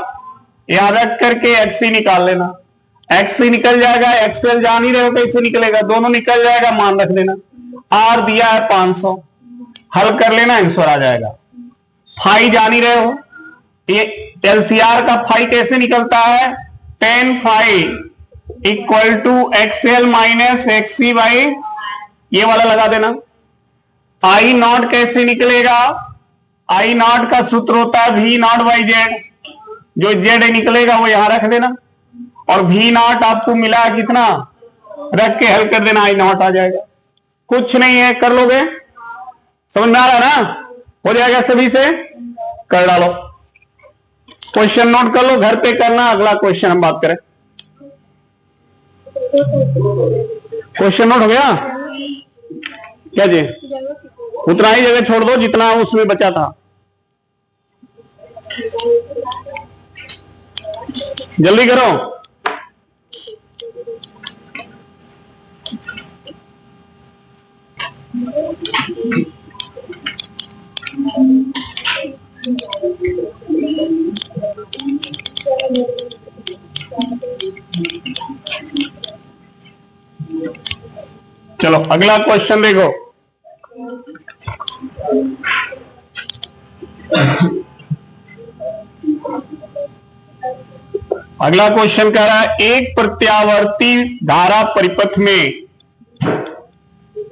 याद रख करके एक्सी निकाल लेना। एक्सी निकल जाएगा, एक्सएल जान ही रहे हो कैसे निकलेगा, दोनों निकल जाएगा, मान रख देना। आर दिया है 500, हल कर लेना, आंसर आ जाएगा। फाई जान ही रहे हो, ये एलसीआर का फाई कैसे निकलता है? Tan phi equal to XL minus XC by, ये वाला लगा देना। आई नॉट कैसे निकलेगा? आई नॉट का सूत्र होता है वी नॉट बाई जेड, जो जेड निकलेगा वो यहां रख देना, और वी नॉट आपको मिला कितना, रख के हल कर देना, आई नॉट आ जाएगा। कुछ नहीं है, कर लोगे, समझ में आ रहा है ना? हो जाएगा सभी से, कर डालो। क्वेश्चन नोट कर लो, घर पे करना, अगला क्वेश्चन हम बात करें। क्वेश्चन नोट हो गया क्या जी? उतना ही जगह छोड़ दो जितना उसमें बचा था, जल्दी करो। चलो अगला क्वेश्चन देखो। अगला क्वेश्चन कह रहा है एक प्रत्यावर्ती धारा परिपथ में,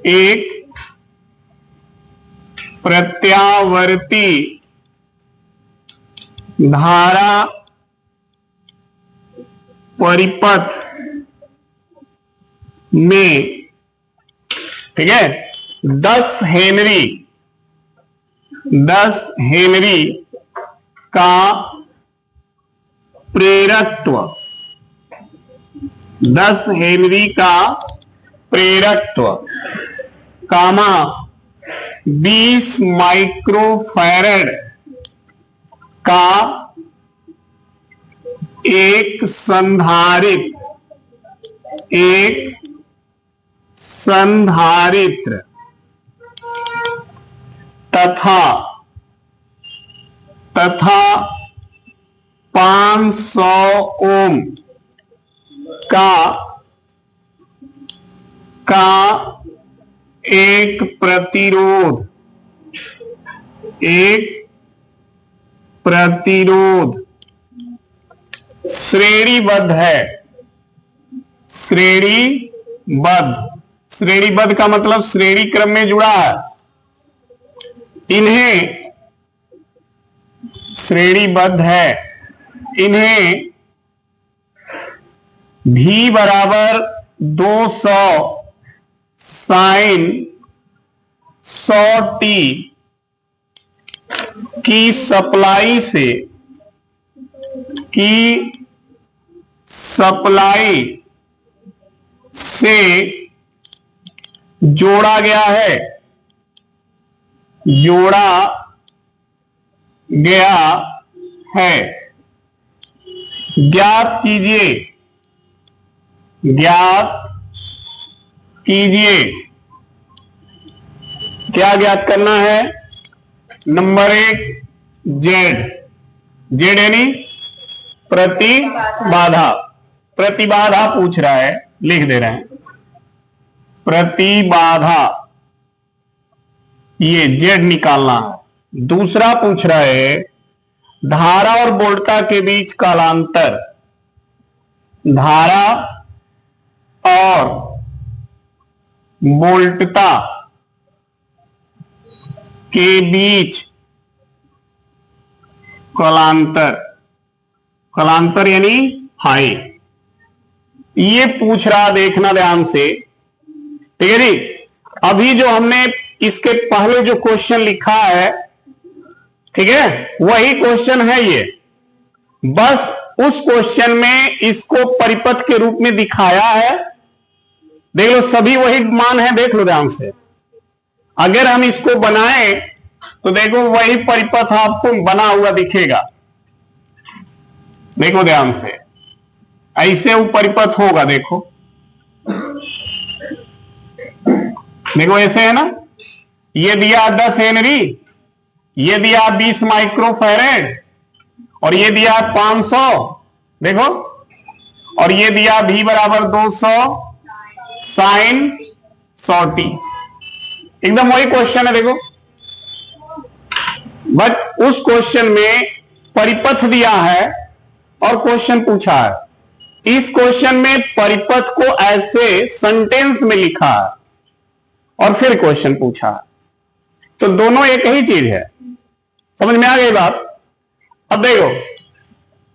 एक प्रत्यावर्ती धारा परिपथ में, ठीक है, 10 हेनरी का प्रेरकत्व, 10 हेनरी का प्रेरकत्व, कामा 20 माइक्रोफैरड का एक संधारित्र तथा 500 ओम का एक प्रतिरोध श्रेणीबद्ध है। श्रेणीबद्ध का मतलब श्रेणी क्रम में जुड़ा है। इन्हें श्रेणीबद्ध है, इन्हें भी बराबर 200 साइन 100t की सप्लाई से जोड़ा गया है। ज्ञात कीजिए क्या ज्ञात करना है? नंबर 1 जेड यानी प्रतिबाधा पूछ रहा है, लिख दे रहे हैं प्रतिबाधा, ये जेड निकालना है। दूसरा पूछ रहा है धारा और वोल्टता के बीच कालांतर, धारा और वोल्टता के बीच कालांतर यानी हाई, ये पूछ रहा, देखना ध्यान से, ठीक है जी। अभी जो हमने इसके पहले जो क्वेश्चन लिखा है, ठीक है, वही क्वेश्चन है ये, बस उस क्वेश्चन में इसको परिपथ के रूप में दिखाया है। देख लो सभी वही मान है, देख लो ध्यान से। अगर हम इसको बनाएं तो देखो वही परिपथ आपको बना हुआ दिखेगा, देखो ध्यान से, ऐसे वो परिपथ होगा, देखो ऐसे है ना, ये दिया 10 हेनरी, ये दिया 20 माइक्रोफैरेड, और ये दिया 500, देखो, और ये दिया भी बराबर 200 साइन 100t, एकदम वही क्वेश्चन है। देखो बट उस क्वेश्चन में परिपथ दिया है और क्वेश्चन पूछा है। इस क्वेश्चन में परिपथ को ऐसे सेंटेंस में लिखा है और फिर क्वेश्चन पूछा है, तो दोनों एक ही चीज है। समझ में आ गई बात? अब देखो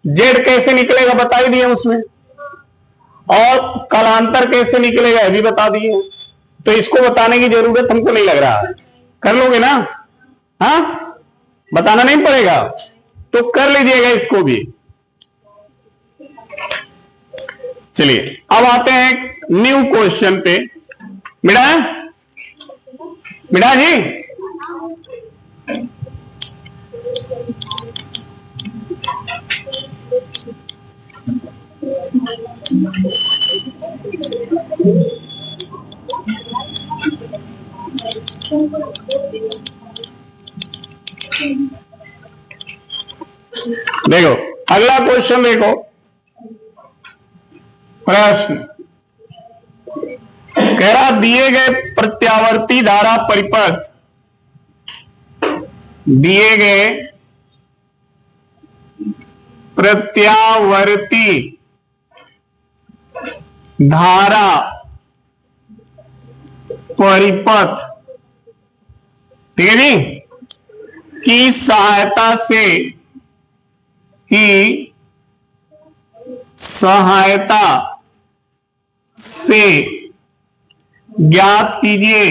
जेड कैसे निकलेगा बता ही दिए उसमें, और कालांतर कैसे निकलेगा ये भी बता दिए, तो इसको बताने की जरूरत हमको नहीं लग रहा है। कर लोगे ना? हाँ, बताना नहीं पड़ेगा तो कर लीजिएगा इसको भी। चलिए अब आते हैं एक न्यू क्वेश्चन पे। मिड़ा जी, देखो अगला क्वेश्चन देखो। प्रश्न कह रहा दिए गए प्रत्यावर्ती धारा परिपथ, दिए गए प्रत्यावर्ती धारा परिपथ, ठीक है जी, की सहायता से ज्ञात कीजिए।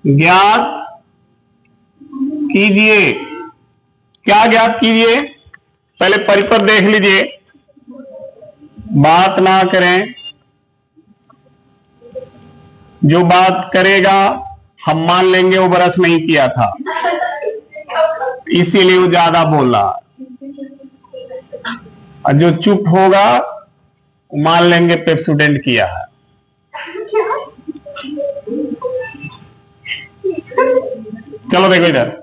क्या ज्ञात कीजिए? पहले परिपथ देख लीजिए, बात ना करें। जो बात करेगा हम मान लेंगे वो ब्रश नहीं किया था, इसीलिए वो ज्यादा बोल रहा, और जो चुप होगा मान लेंगे पेप्सोडेंट किया है। चलो देखो इधर,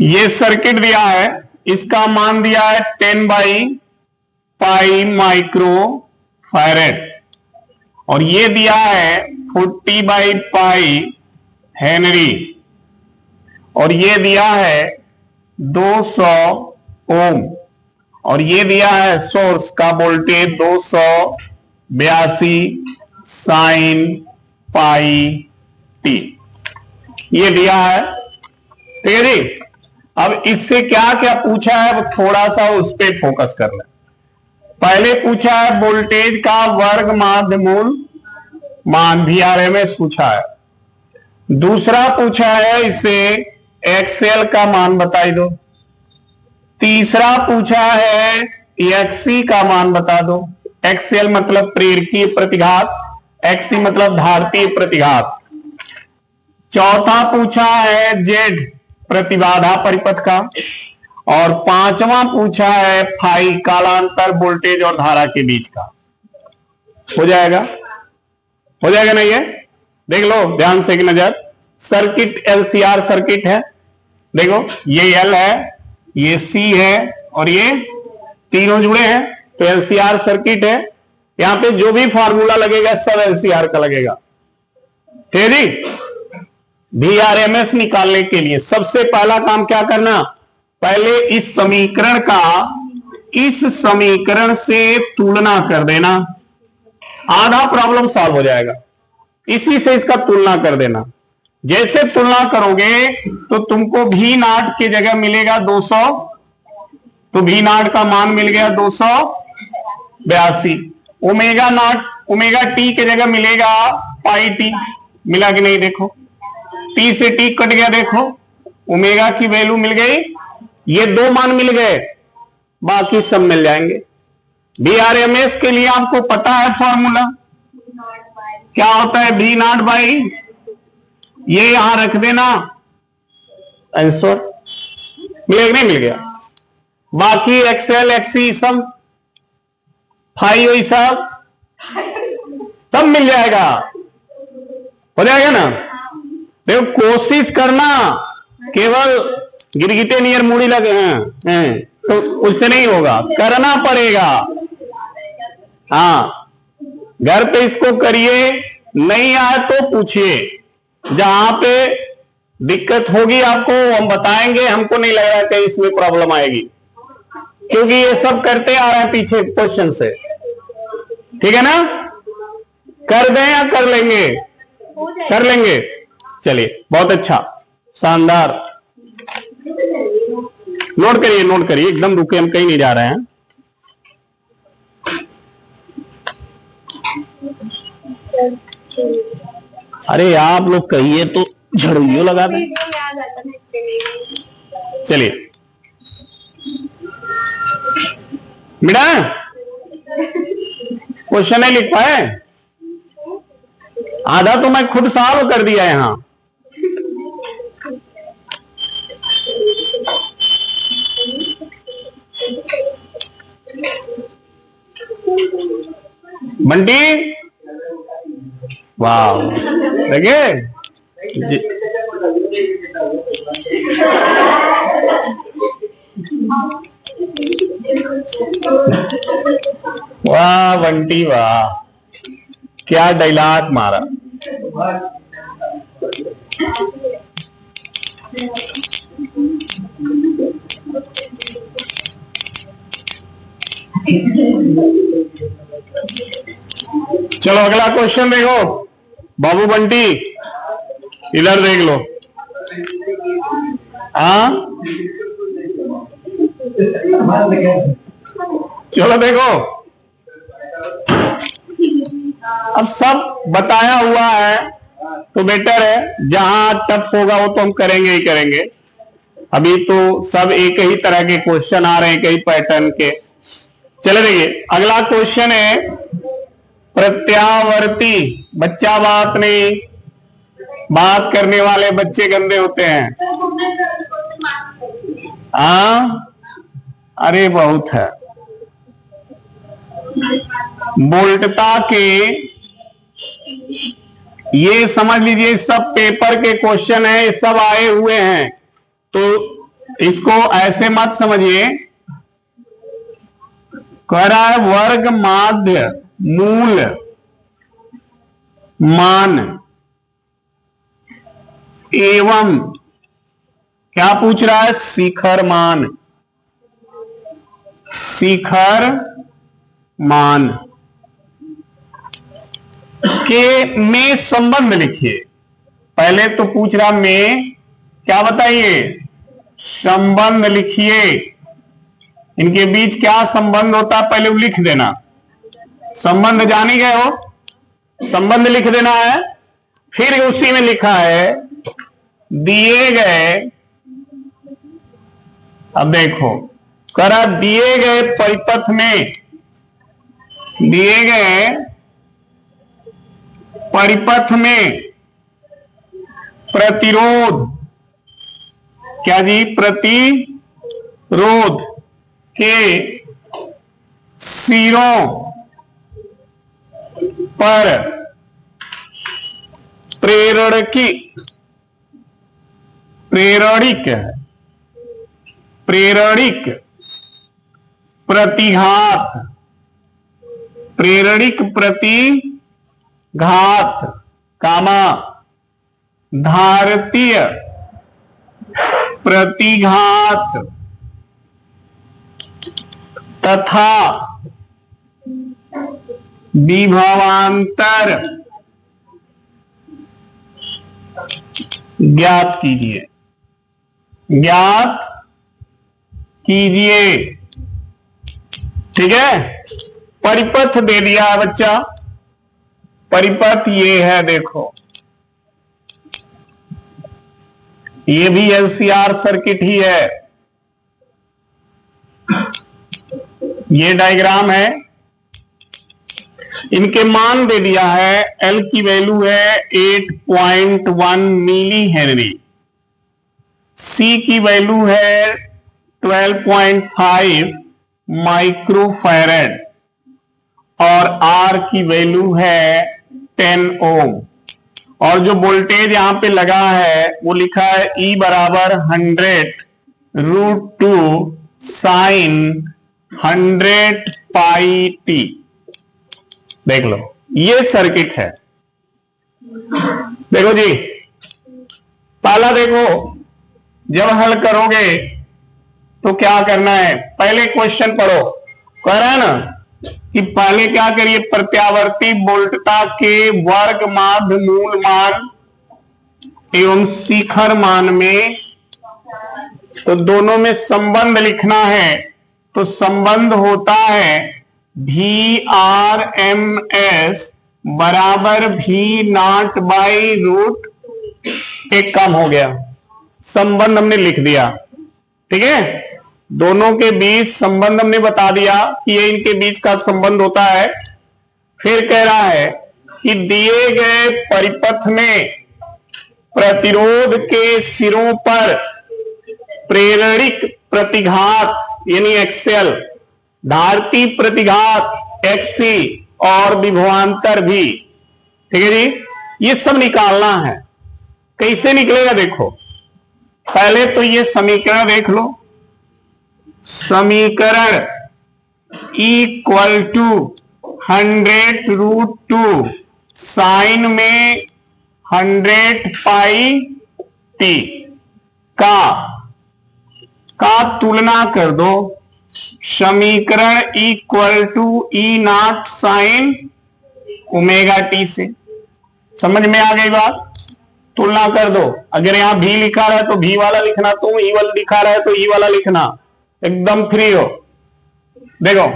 ये सर्किट दिया है, इसका मान दिया है 10/π माइक्रो फैरेड, और ये दिया है 40/π हेनरी, और ये दिया है 200 ओम, और ये दिया है सोर्स का वोल्टेज 282 sin πt, ये दिया है। ठीक है जी। अब इससे क्या क्या पूछा है वो थोड़ा सा उस पर फोकस कर ले। पहले पूछा है वोल्टेज का वर्ग माध्य मूल मान, VRMS पूछा है। दूसरा पूछा है इसे XL का मान बताई दो। तीसरा पूछा है XC का मान बता दो। XL मतलब प्रेरकीय प्रतिघात, XC मतलब धारतीय प्रतिघात। चौथा पूछा है Z प्रतिबाधा परिपथ का, और पांचवा पूछा है फाई कालांतर वोल्टेज और धारा के बीच का। हो जाएगा ना? ये देख लो ध्यान से एक नजर। सर्किट LCR सर्किट है, देखो ये L है, ये C है, और ये तीनों जुड़े हैं, तो LCR सर्किट है। यहां पे जो भी फार्मूला लगेगा सब LCR का लगेगा। ठीक है जी। VRMS निकालने के लिए सबसे पहला काम क्या करना, पहले इस समीकरण से तुलना कर देना, आधा प्रॉब्लम सॉल्व हो जाएगा। इसी से इसका तुलना कर देना। जैसे तुलना करोगे तो तुमको V0 की जगह मिलेगा 200, तो V0 का मान मिल गया 282। ओमेगा T की जगह मिलेगा πt, मिला कि नहीं? देखो T से T कट गया, देखो ओमेगा की वैल्यू मिल गई, ये दो मान मिल गए, बाकी सब मिल जाएंगे। VRMS के लिए आपको पता है फॉर्मूला क्या होता है, V0/, ये यहां रख देना, आंसर मिलेगा नहीं? मिल गया। बाकी XL XC सब फाई वही सब मिल जाएगा, हो जाएगा ना? देखो कोशिश करना, केवल गिरगिटे नियर मूड़ी लगे हैं तो उससे नहीं होगा, करना पड़ेगा। हाँ, घर पे इसको करिए, नहीं आए तो पूछिए। जहां पे दिक्कत होगी आपको, हम बताएंगे, हमको नहीं लग रहा कि इसमें प्रॉब्लम आएगी, क्योंकि ये सब करते आ रहे हैं पीछे क्वेश्चन से। ठीक है ना? कर दें या कर लेंगे? कर लेंगे। चलिए, बहुत अच्छा, शानदार। नोट करिए, नोट करिए, एकदम रुके, हम कहीं नहीं जा रहे हैं। अरे आप लोग कहिए तो झड़ियो लगा दें। चलिए बेटा, क्वेश्चन नहीं लिख पाए? आधा तो मैं खुद सॉल्व कर दिया यहां। बंटी, वाह, देखिए वाह बंटी, वाह, क्या डायलॉग मारा। चलो अगला क्वेश्चन देखो बाबू बंटी, इधर देख लो। हाँ, चलो देखो, अब सब बताया हुआ है तो बेटर है, जहां टफ होगा वो तो हम करेंगे ही करेंगे। अभी तो सब एक ही तरह के क्वेश्चन आ रहे हैं, कई पैटर्न के। चले देखिए, अगला क्वेश्चन है प्रत्यावर्ती। बच्चा बात नहीं, बात करने वाले बच्चे गंदे होते हैं। हाँ, अरे बहुत है। बोल्टता के, ये समझ लीजिए सब पेपर के क्वेश्चन है, सब आए हुए हैं, तो इसको ऐसे मत समझिए। कह रहा है वर्ग माध्य मूल मान एवं, क्या पूछ रहा है? शिखर मान। शिखर मान के में संबंध लिखिए। पहले तो पूछ रहा में, क्या बताइए? संबंध लिखिए। इनके बीच क्या संबंध होता है पहले वो लिख देना। संबंध जान ही गए हो, संबंध लिख देना है। फिर उसी में लिखा है दिए गए, अब देखो, करा दिए गए परिपथ में, दिए गए परिपथ में प्रतिरोध, क्या जी? प्रतिरोध के सिरों पर प्रेरणिक प्रतिघात, प्रेरणिक प्रतिघात कामा धारतीय प्रतिघात तथा विभवांतर ज्ञात कीजिए। ज्ञात कीजिए। ठीक है, परिपथ दे दिया बच्चा। परिपथ ये है, देखो, ये भी एलसीआर सर्किट ही है। ये डायग्राम है, इनके मान दे दिया है। एल की वैल्यू है 8.1 मिली हेनरी, सी की वैल्यू है 12.5 माइक्रोफैरेड और आर की वैल्यू है 10 ओम। और जो वोल्टेज यहां पे लगा है वो लिखा है E बराबर 100√2 साइन 100 पाई टी। देख लो, ये सर्किट है। देखो जी, पहला देखो, जब हल करोगे तो क्या करना है, पहले क्वेश्चन पढ़ो। कह रहा है ना कि पहले क्या करिए, प्रत्यावर्ती वोल्टता के वर्ग माध्य मूल मान एवं शिखर मान में, तो दोनों में संबंध लिखना है। तो संबंध होता है VRMS बराबर V0 बाई रूट, एक काम हो गया, संबंध हमने लिख दिया। ठीक है, दोनों के बीच संबंध हमने बता दिया कि ये इनके बीच का संबंध होता है। फिर कह रहा है कि दिए गए परिपथ में प्रतिरोध के सिरों पर प्रेरणिक प्रतिघात यानी एक्सेल, धारती प्रतिघात एक्सी और विभवांतर भी। ठीक है जी, ये सब निकालना है। कैसे निकलेगा देखो, पहले तो ये समीकरण देख लो। समीकरण इक्वल टू 100√2 साइन में 100 पाई टी का तुलना कर दो। समीकरण equal to E0 sine omega T से। समझ में आ गई बात? तुलना कर दो। अगर यहां भी लिखा रहा है तो भी वाला लिखना, तो ई वाला लिखा रहा है तो ई वाला लिखना, एकदम फ्री हो। देखो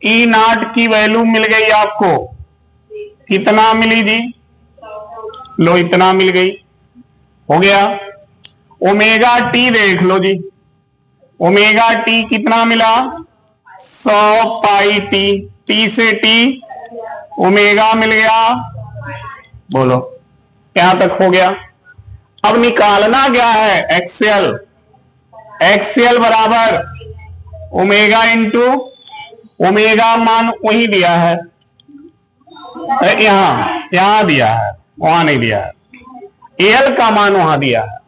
E0 की वैल्यू मिल गई आपको, कितना मिली जी? लो इतना मिल गई, हो गया। ओमेगा टी देख लो जी, ओमेगा टी कितना मिला? 100 पाई टी, टी से टी ओमेगा मिल गया। बोलो यहां तक हो गया। अब निकालना क्या है? एक्सेल। एक्सेल बराबर ओमेगा इंटू ओमेगा, मान वही दिया है, यहां दिया है, वहां नहीं दिया है। एल का मान वहां दिया है,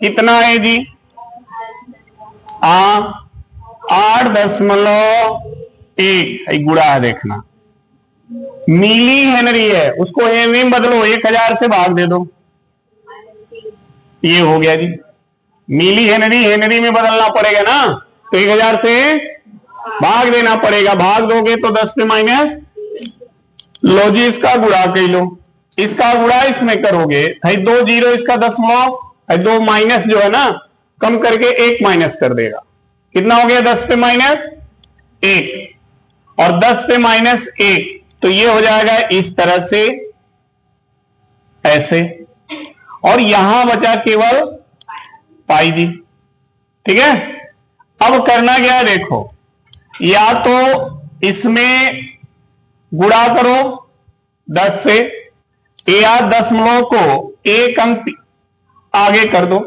कितना है जी? 8.1 गुणा है, देखना मिली हेनरी है, उसको हेनरी में बदलो, 1000 से भाग दे दो, ये हो गया जी। मिली हेनरी हेनरी में बदलना पड़ेगा ना, तो 1000 से भाग देना पड़ेगा। भाग दोगे तो 10 पे माइनस, लो जी इसका गुणा कर लो, इसका गुणा इसमें करोगे, भाई 2 जीरो, इसका 10 2 माइनस जो है ना, कम करके 1 माइनस कर देगा। कितना हो गया? 10 पे माइनस 1 और 10 पे माइनस 1, तो ये हो जाएगा इस तरह से, ऐसे, और यहां बचा केवल पाई जी। ठीक है, अब करना क्या है देखो, या तो इसमें गुणा करो 10 से, या दशमलव को 1 अंक आगे कर दो।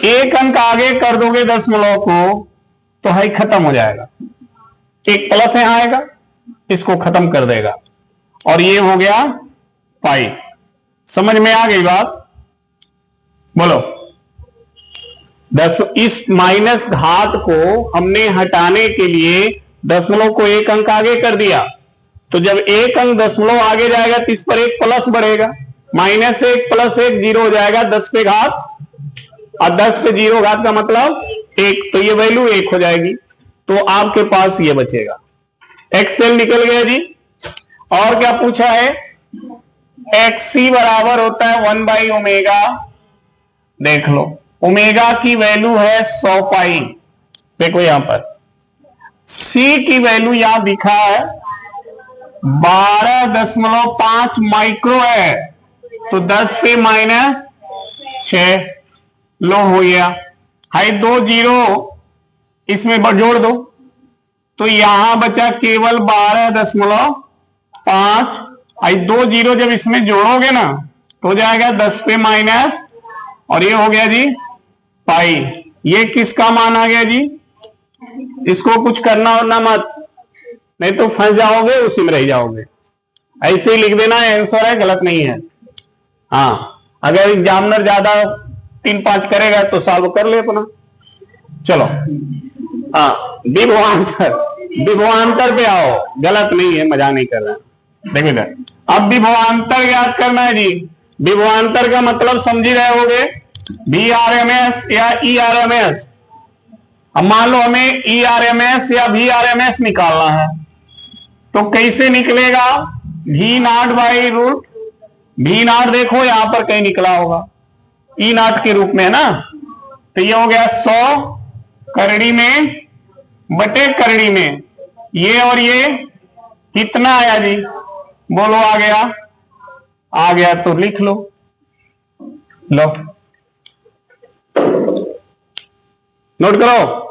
1 अंक आगे कर दोगे दशमलव को तो है खत्म हो जाएगा, एक प्लस यहां आएगा, इसको खत्म कर देगा, और ये हो गया पाई। समझ में आ गई बात? बोलो। इस माइनस घात को हमने हटाने के लिए दशमलव को 1 अंक आगे कर दिया, तो जब 1 अंक दशमलव आगे जाएगा तो इस पर एक प्लस बढ़ेगा, -1 + 1 0 हो जाएगा 10 पे घात, और 10 पे 0 घात का मतलब 1, तो ये वैल्यू 1 हो जाएगी। तो आपके पास ये बचेगा। एक्सेल निकल गया जी। और क्या पूछा है? एक्सी बराबर होता है 1/ओमेगा। देख लो, ओमेगा की वैल्यू है 100 पाई, देखो यहां पर सी की वैल्यू यहां दिखा है 12.5 माइक्रो है, तो 10 पे माइनस 6, लो हो गया। हाई 2 जीरो इसमें जोड़ दो, तो यहां बचा केवल 12.5, आई 2 जीरो जब इसमें जोड़ोगे ना तो हो जाएगा 10 पे माइनस, और ये हो गया जी पाई। ये किसका मान आ गया जी? इसको कुछ करना वरना मत, नहीं तो फंस जाओगे, उसी में रह जाओगे। ऐसे ही लिख देना, आंसर है, गलत नहीं है। हाँ, अगर एग्जामिनर ज्यादा 3-5 करेगा तो सॉल्व कर ले अपना। चलो, हाँ, विभवांतर पे आओ, गलत नहीं है, मजा नहीं कर रहा। देखो इधर, अब विभवांतर याद करना है जी। विभवांतर का मतलब समझ ही रहे होगे, VRMS या ERMS। अब मान लो हमें ERMS या VRMS निकालना है, तो कैसे निकलेगा? V0 बाई रूट V0 देखो यहां पर कहीं निकला होगा, E0 के रूप में है ना, तो ये हो गया 100 करड़ी में बटे करड़ी में, ये और ये कितना आया जी? बोलो आ गया? आ गया तो लिख लो। लो नोट करो।